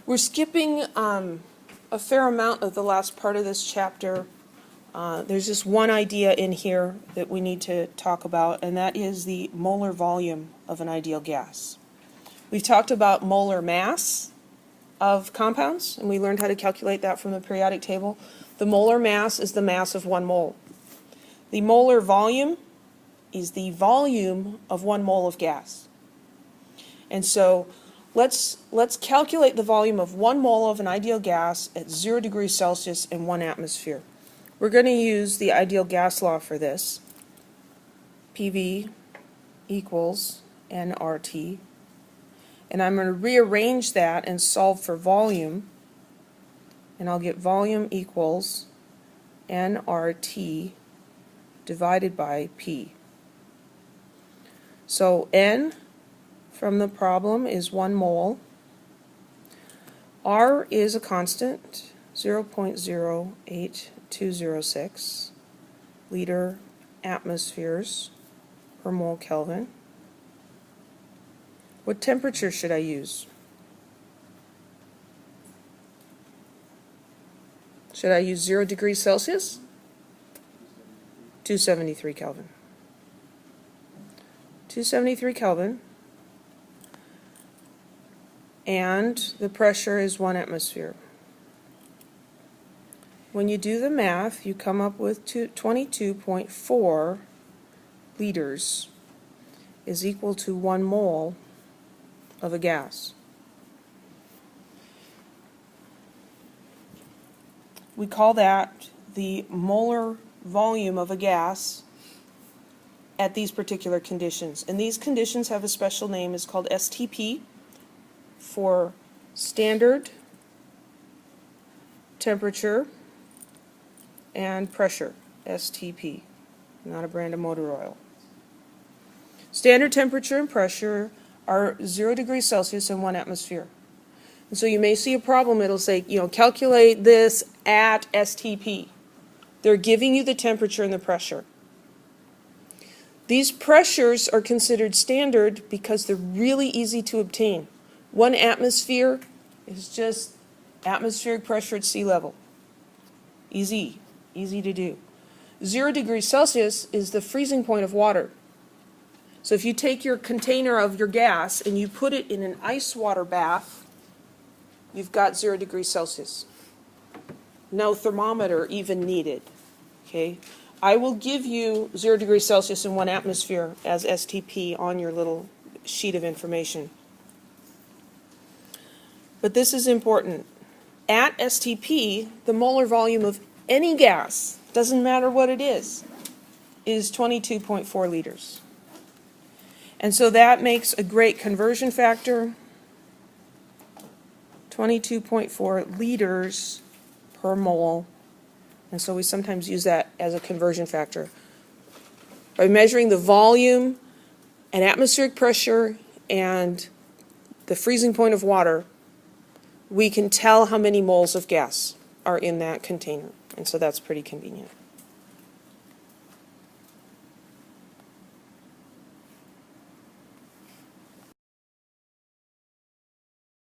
We're skipping a fair amount of the last part of this chapter. There's just one idea in here that we need to talk about, and that is the molar volume of an ideal gas. We've talked about molar mass of compounds, and we learned how to calculate that from the periodic table. The molar mass is the mass of 1 mole. The molar volume is the volume of 1 mole of gas. And so let's calculate the volume of 1 mole of an ideal gas at 0 degrees Celsius and 1 atmosphere. We're going to use the ideal gas law for this. PV equals nRT. And I'm going to rearrange that and solve for volume. And I'll get volume equals nRT divided by P. So N from the problem is 1 mole. R is a constant, 0.08206 liter atmospheres per mole Kelvin. What temperature should I use? Should I use 0 degrees Celsius? 273 Kelvin. 273 Kelvin. And the pressure is 1 atmosphere. When you do the math, you come up with 22.4 liters is equal to 1 mole of a gas. We call that the molar volume of a gas at these particular conditions. And these conditions have a special name. It's called STP for standard temperature and pressure. STP, not a brand of motor oil. Standard temperature and pressure are 0 degrees Celsius and 1 atmosphere. And so you may see a problem, it'll say, calculate this at STP. They're giving you the temperature and the pressure. These pressures are considered standard because they're really easy to obtain. 1 atmosphere is just atmospheric pressure at sea level. Easy to do. 0 degrees Celsius is the freezing point of water. So if you take your container of your gas and you put it in an ice water bath, you've got 0 degrees Celsius. No thermometer even needed. Okay? I will give you 0 degrees Celsius and 1 atmosphere as STP on your little sheet of information. But this is important. At STP, the molar volume of any gas, doesn't matter what it is 22.4 liters. And so that makes a great conversion factor, 22.4 liters per mole. And so we sometimes use that as a conversion factor. By measuring the volume and atmospheric pressure and the freezing point of water, we can tell how many moles of gas are in that container. And so that's pretty convenient.